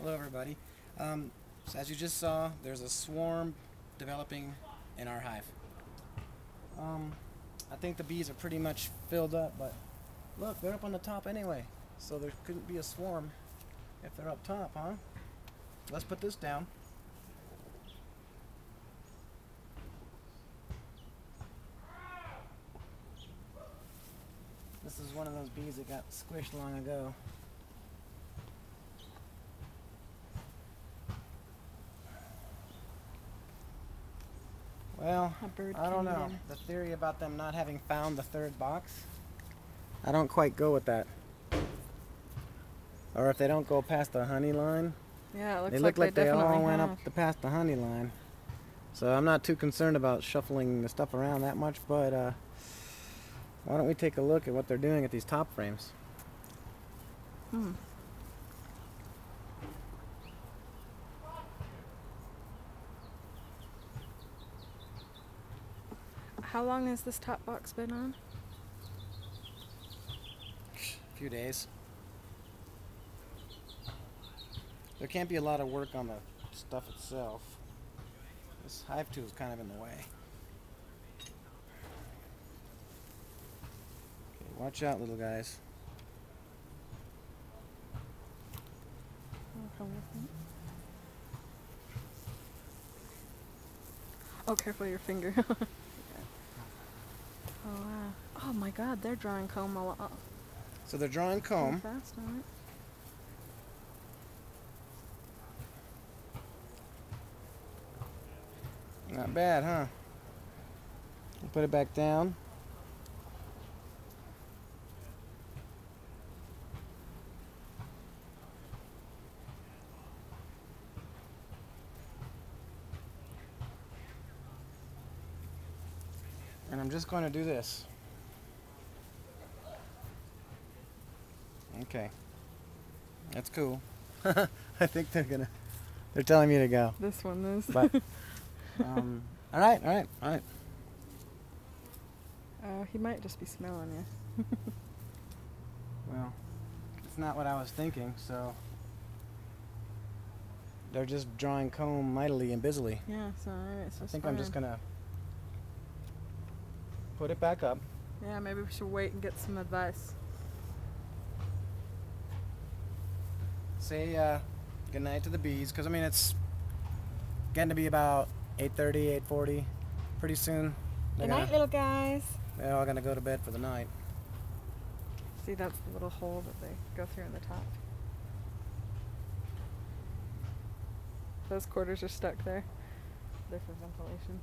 Hello everybody. So as you just saw, there's a swarm developing in our hive. I think the bees are pretty much filled up, but look, they're up on the top anyway, so there couldn't be a swarm if they're up top, huh? Let's put this down. This is one of those bees that got squished long ago. Well, I don't know. The theory about them not having found the third box, I don't quite go with that. Or if they don't go past the honey line. Yeah, it looks they look like they all went have. up past the honey line. So I'm not too concerned about shuffling the stuff around that much, but why don't we take a look at what they're doing at these top frames? How long has this top box been on? A few days. There can't be a lot of work on the stuff itself. This hive tool is kind of in the way. Okay, watch out, little guys. Oh, careful your finger. Oh wow! Oh my God, they're drawing comb all up. So they're drawing comb. Fast on it. Not bad, huh? We'll put it back down. And I'm just going to do this. Okay. That's cool. I think they're telling me to go. This one is. But, all right. He might just be smelling you. Well, it's not what I was thinking, so they're just drawing comb mightily and busily. Yeah, so it's I think I'm just gonna put it back up. Yeah, maybe we should wait and get some advice. Say good night to the bees, because I mean it's getting to be about 8:30, 8:40. Pretty soon. Good night, little guys. They're all gonna go to bed for the night. See, that's the little hole that they go through in the top. Those quarters are stuck there. They're for ventilation.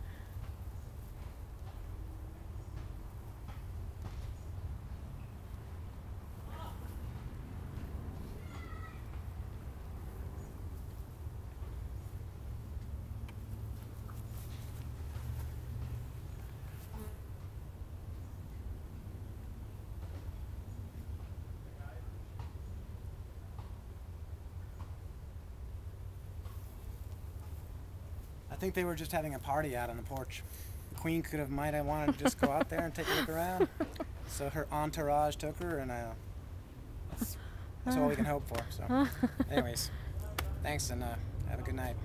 I think they were just having a party out on the porch. The queen might have wanted to just go out there and take a look around. So her entourage took her, and that's all we can hope for. So, anyways, thanks, and have a good night.